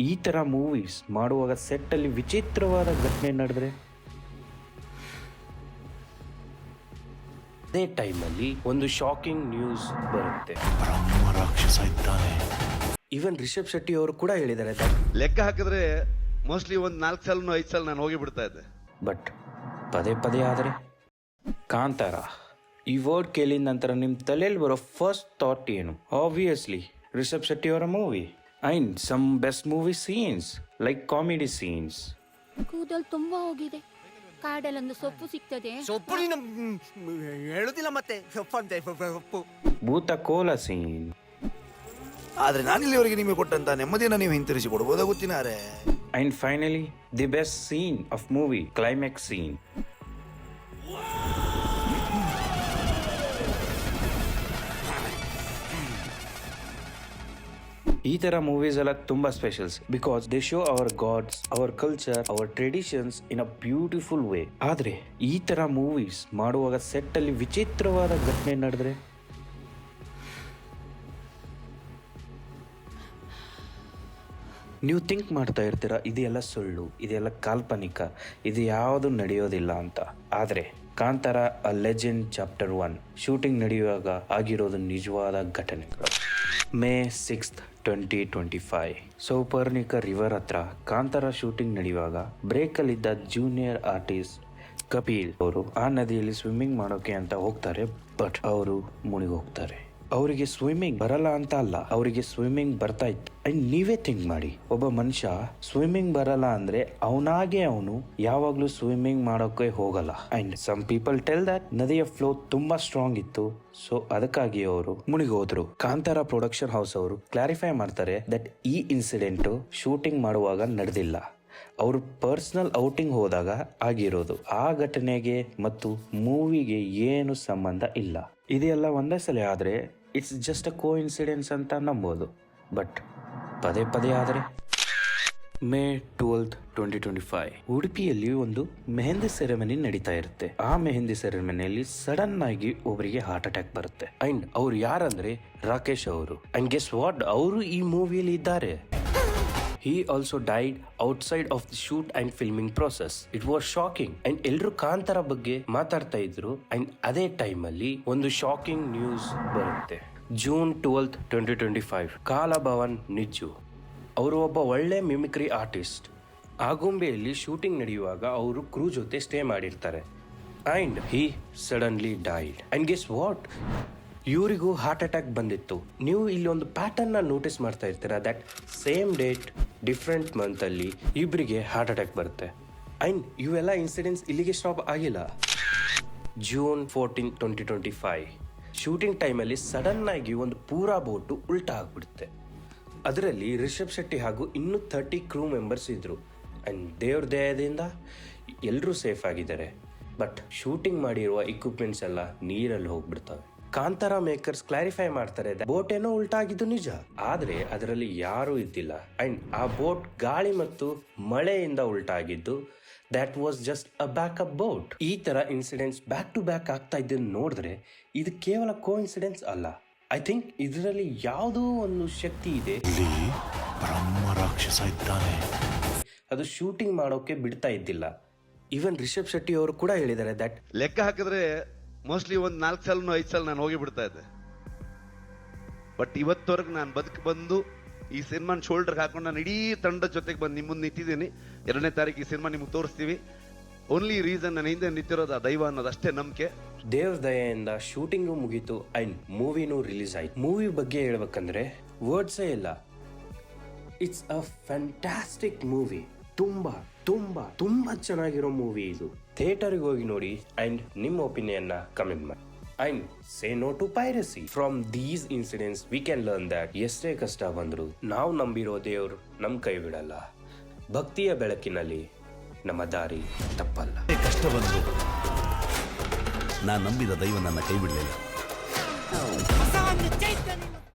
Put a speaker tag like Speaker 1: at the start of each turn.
Speaker 1: ಈ ಥರ ಮೂವೀಸ್ ಮಾಡುವಾಗ ಸೆಟ್ಟಲ್ಲಿ ವಿಚಿತ್ರವಾದ ಘಟನೆ ನಡೆದ್ರೆ ಅದೇ ಟೈಮಲ್ಲಿ ಒಂದು ಶಾಕಿಂಗ್ ನ್ಯೂಸ್ ಬರುತ್ತೆ.
Speaker 2: ರಾಕ್ಷಸ ಇದ್ದಾನೆ.
Speaker 1: ಈವನ್ ರಿಷಬ್ ಶೆಟ್ಟಿ ಅವರು ಕೂಡ ಹೇಳಿದ್ದಾರೆ.
Speaker 3: ಲೆಕ್ಕ ಹಾಕಿದ್ರೆ ಮೋಸ್ಟ್ಲಿ ಒಂದು 4 ಸಲ 5 ಸಲ ನಾನು ಹೋಗಿ ಬಿಡ್ತಾ ಇದ್ದೆ.
Speaker 1: ಬಟ್ ಪದೇ ಪದೇ ಆದರೆ ಕಾಂತಾರ ಈ ವರ್ಡ್ ಕೇಳಿದ ನಂತರ ನಿಮ್ಮ ತಲೆಯಲ್ಲಿ ಬರೋ ಫಸ್ಟ್ ಥಾಟ್ ಏನು? ಆಬ್ವಿಯಸ್ಲಿ ರಿಷಬ್ ಶೆಟ್ಟಿ ಅವರ movie and some best movie scenes like comedy scenes.
Speaker 4: ಕೂದಲು ತುಂಬಾ ಹೋಗಿದೆ. ಕಾಡಲ್ಲೊಂದು ಸೊಪ್ಪು ಸಿಗ್ತದೆ.
Speaker 5: ಸೊಪ್ಪು ನೀನು ಹೇಳುದಿಲ್ಲ ಮತ್ತೆ ಸೊಪ್ಪಂತೆ ಸೊಪ್ಪು.
Speaker 1: ಭೂತ ಕೋಲ ಸೀನ್.
Speaker 2: ಆದ್ರೆ ನಾನಿಲ್ಲಿವರೆಗೆ ನಿಮಗೆ ಕೊಟ್ಟಂತ ನೆಮ್ಮದಿಯನ್ನು ನೀವು ಹಿಂತಿರಿಸಿ ಕೊಡ್ಬೋದಾ ಗೊತ್ತಿನಾರೆ.
Speaker 1: And finally the best scene of movie climax scene. ಈ ಥರ ಮೂವೀಸ್ ಎಲ್ಲ ತುಂಬ specials because they show our gods, our culture, our traditions in a beautiful way. ಆದರೆ ಈ ಥರ ಮೂವೀಸ್ ಮಾಡುವಾಗ ಸೆಟ್ಟಲ್ಲಿ ವಿಚಿತ್ರವಾದ ಘಟನೆ ನಡೆದ್ರೆ ನೀವು ಥಿಂಕ್ ಮಾಡ್ತಾ ಇರ್ತೀರಾ ಇದೆಲ್ಲ ಸುಳ್ಳು, ಇದೆಲ್ಲ ಕಾಲ್ಪನಿಕ, ಇದು ಯಾವುದು ನಡೆಯೋದಿಲ್ಲ ಅಂತ. ಆದರೆ ಕಾಂತಾರ ಅ ಲೆಜೆಂಡ್ ಚಾಪ್ಟರ್ 1 ಶೂಟಿಂಗ್ ನಡೆಯುವಾಗ ಆಗಿರೋದು ನಿಜವಾದ ಘಟನೆಗಳು. ಮೇ 6th 2025 ಸೌಪರ್ಣಿಕ ರಿವರ್ ಹತ್ರ ಕಾಂತಾರ ಶೂಟಿಂಗ್ ನಡೆಯುವಾಗ ಬ್ರೇಕಲ್ಲಿದ್ದ ಜೂನಿಯರ್ ಆರ್ಟಿಸ್ಟ್ ಕಪಿಲ್ ಅವರು ಆ ನದಿಯಲ್ಲಿ ಸ್ವಿಮ್ಮಿಂಗ್ ಮಾಡೋಕೆ ಅಂತ ಹೋಗ್ತಾರೆ. ಬಟ್ ಅವರು ಮುಳುಗೋಗ್ತಾರೆ. ಅವರಿಗೆ ಸ್ವಿಮ್ಮಿಂಗ್ ಬರಲ್ಲ ಅಂತ ಅಲ್ಲ, ಅವರಿಗೆ ಸ್ವಿಮ್ಮಿಂಗ್ ಬರ್ತಾ ಇತ್ತು. ಅಂಡ್ ನೀವೇ ಥಿಂಕ್ ಮಾಡಿ, ಒಬ್ಬ ಮನುಷ್ಯ ಸ್ವಿಮ್ಮಿಂಗ್ ಬರಲ್ಲ ಅಂದ್ರೆ ಅವನು ಯಾವಾಗ್ಲೂ ಸ್ವಿಮ್ಮಿಂಗ್ ಮಾಡೋಕೆ ಹೋಗಲ್ಲ. And some people tell that ನದಿಯ ಫ್ಲೋ ತುಂಬಾ ಸ್ಟ್ರಾಂಗ್ ಇತ್ತು, ಸೊ ಅದಕ್ಕಾಗಿ ಅವರು ಮುಳುಗೋದ್ರು. ಕಾಂತಾರ ಪ್ರೊಡಕ್ಷನ್ ಹೌಸ್ ಅವರು ಕ್ಲಾರಿಫೈ ಮಾಡ್ತಾರೆ ದಟ್ ಈ ಇನ್ಸಿಡೆಂಟ್ ಶೂಟಿಂಗ್ ಮಾಡುವಾಗ ನಡೆದಿಲ್ಲ, ಅವರು ಪರ್ಸನಲ್ ಔಟಿಂಗ್ ಹೋದಾಗ ಆಗಿರೋದು. ಆ ಘಟನೆಗೆ ಮತ್ತು ಮೂವಿಗೆ ಏನು ಸಂಬಂಧ ಇಲ್ಲ. ಇದೆಲ್ಲ ಒಂದೇ ಸಲ ಆದರೆ it's just a coincidence ಅಂತ ನಂಬೋದು. ಬಟ್ ಪದೇ ಪದೇ ಆದರೆ ಮೇ 12th 2025 ಉಡುಪಿಯಲ್ಲಿ ಒಂದು ಮೆಹಂದಿ ಸೆರೆಮನಿ ನಡೀತಾ ಇರುತ್ತೆ. ಆ ಮೆಹಂದಿ ಸೆರೆಮನಿಯಲ್ಲಿ ಸಡನ್ ಆಗಿ ಒಬ್ಬರಿಗೆ ಹಾರ್ಟ್ ಅಟ್ಯಾಕ್ ಬರುತ್ತೆ. ಅಂಡ್ ಅವ್ರು ಯಾರಂದ್ರೆ ರಾಕೇಶ್ ಅವರು. ಅಂಡ್ ಗೆಸ್ ವಾಟ್, ಅವರು ಈ ಮೂವಿಯಲ್ಲಿ ಇದ್ದಾರೆ. He also died outside of the shoot and filming process. It was shocking. And ಎಲ್ರು ಕಾಂತಾರ ಬಗ್ಗೆ ಮಾತಾಡ್ತಾ ಇದ್ರು. ಅಂಡ್ ಅದೇ ಟೈಮಲ್ಲಿ ಒಂದು ಶಾಕಿಂಗ್ ನ್ಯೂಸ್ ಬರುತ್ತೆ. June 12th 2025 ಕಾಲಭವನ್ ನಿಜ್ಜು ಅವರು ಒಬ್ಬ ಒಳ್ಳೆ ಮಿಮಿಕ್ರಿ ಆರ್ಟಿಸ್ಟ್. ಆಗುಂಬೆಯಲ್ಲಿ ಶೂಟಿಂಗ್ ನಡೆಯುವಾಗ ಅವರು ಕ್ರೂ ಜೊತೆ ಸ್ಟೇ ಮಾಡಿರ್ತಾರೆ. And he suddenly died. And guess what? ಇವರಿಗೂ ಹಾರ್ಟ್ ಅಟ್ಯಾಕ್ ಬಂದಿತ್ತು. ನೀವು ಇಲ್ಲಿ ಒಂದು ಪ್ಯಾಟರ್ನ್ ನೋಟಿಸ್ ಮಾಡ್ತಾ ಇರ್ತೀರಾ that same date different month ಅಲ್ಲಿ ಇಬ್ಬರಿಗೆ ಹಾರ್ಟ್ ಅಟ್ಯಾಕ್ ಬರುತ್ತೆ. ಅಂಡ್ ಇವೆಲ್ಲ ಇನ್ಸಿಡೆಂಟ್ಸ್ ಇಲ್ಲಿಗೆ ಸ್ಟಾಪ್ ಆಗಿಲ್ಲ. June 14th 2025 ಶೂಟಿಂಗ್ ಟೈಮಲ್ಲಿ ಸಡನ್ ಆಗಿ ಒಂದು ಪೂರಾ ಬೋಟು ಉಲ್ಟಾ ಆಗ್ಬಿಡುತ್ತೆ. ಅದರಲ್ಲಿ ರಿಷಬ್ ಶೆಟ್ಟಿ ಹಾಗೂ ಇನ್ನೂ 30 ಕ್ರೂ ಮೆಂಬರ್ಸ್ ಇದ್ರು. ಅಂಡ್ ದೇವ್ರ ದಯದಿಂದ ಎಲ್ಲರೂ ಸೇಫ್ ಆಗಿದ್ದಾರೆ. ಬಟ್ ಶೂಟಿಂಗ್ ಮಾಡಿರುವ ಇಕ್ವಿಪ್ಮೆಂಟ್ಸ್ ಎಲ್ಲ ನೀರಲ್ಲಿ ಹೋಗ್ಬಿಡ್ತವೆ. ಕಾಂತಾರ ಮೇಕರ್ಸ್ ಕ್ಲಾರಿಫೈ ಮಾಡ್ತಾರೆ ಬೋಟ್ ಏನೋ ಉಲ್ಟಾ ಆಗಿದ್ದು ನಿಜ, ಆದ್ರೆ ಅದರಲ್ಲಿ ಯಾರೂ ಇದ್ದಿಲ್ಲ. ಅಂಡ್ ಆ ಬೋಟ್ ಗಾಳಿ ಮತ್ತು ಮಳೆಯಿಂದ ಉಲ್ಟಾ ಆಗಿದ್ದು. That was just a backup boat. ಈ ತರ ಇನ್ಸಿಡೆಂಟ್ಸ್ ಬ್ಯಾಕ್ ಟು ಬ್ಯಾಕ್ ಆಗ್ತಾ ಇದ್ದನ್ನು ನೋಡಿದ್ರೆ ಇದು ಕೇವಲ ಕೋ ಇನ್ಸಿಡೆನ್ಸ್ ಅಲ್ಲ. ಐ ಥಿಂಕ್ ಇದರಲ್ಲಿ ಯಾವುದೋ ಒಂದು ಶಕ್ತಿ ಇದೆ.
Speaker 2: ರಾಕ್ಷಸ ಇದ್ದಾನೆ.
Speaker 1: ಅದು ಶೂಟಿಂಗ್ ಮಾಡೋಕೆ ಬಿಡ್ತಾ ಇದ್ದಿಲ್ಲ. ಈವನ್ ರಿಷಬ್ ಶೆಟ್ಟಿ ಅವರು ಕೂಡ ಹೇಳಿದ್ದಾರೆ ದಟ್
Speaker 3: ಲೆಕ್ಕ ಹಾಕಿದ್ರೆ ಮೋಸ್ಟ್ಲಿ ಒಂದು 4 ಸಲ 5 ಸಲ ನಾನು ಹೋಗಿ ಬಿಡ್ತಾ ಇದ್ದೆ. ಬಟ್ ಇವತ್ತವರೆಗೂ ನಾನು ಬಂದು ಈ ಸಿನಿಮಾನ ಶೋಲ್ಡರ್ಗೆ ಹಾಕೊಂಡು ನಾನು ಇಡೀ ತಂಡದ ಜೊತೆಗೆ ಬಂದು ನಿಮ್ಮ ಮುಂದೆ ನಿಂತಿದ್ದೀನಿ. 2ನೇ ತಾರೀಕು ಈ ಸಿನಿಮಾ ನಿಮ್ಗೆ ತೋರಿಸ್ತೀವಿ. ಓನ್ಲಿ ರೀಸನ್ ನನ್ನ ಹಿಂದೆ ನಿಂತಿರೋದು ಆ ದೈವ ಅನ್ನೋದು ಅಷ್ಟೇ ನಂಬಿಕೆ. ದೇವ್ರ ದಯೆಯಿಂದ ಶೂಟಿಂಗು ಮುಗೀತು ಅಂಡ್ ಮೂವಿನೂ ರಿಲೀಸ್ ಆಯ್ತು. ಮೂವಿ ಬಗ್ಗೆ ಹೇಳ್ಬೇಕಂದ್ರೆ ವರ್ಡ್ಸೇ ಇಲ್ಲ. It's a fantastic movie. ತುಂಬಾ ತುಂಬಾ ತುಂಬಾ ಚೆನ್ನಾಗಿರೋ ಮೂವಿ ಇದು. ಥಿಯೇಟರ್ಗೆ ಹೋಗಿ ನೋಡಿ ಅಂಡ್ ನಿಮ್ಮ ಒಪಿನಿಯನ್ ನ ಕಮೆಂಟ್ ಮಾಡಿ. And say no to piracy. From these incidents we can learn that ಎಷ್ಟೇ ಕಷ್ಟ ಬಂದ್ರು ನಾವು ನಂಬಿರೋ ದೇವ್ರು ನಮ್ ಕೈ ಬಿಡಲ್ಲ. ಭಕ್ತಿಯ ಬೆಳಕಿನಲ್ಲಿ ನಮ್ಮ ದಾರಿ ತಪ್ಪಲ್ಲ.
Speaker 2: ಕಷ್ಟ ಬಂದ್ರು ನಾನು ನಂಬಿದ ದೈವ ನನ್ನ ಕೈ ಬಿಡಲಿಲ್ಲ.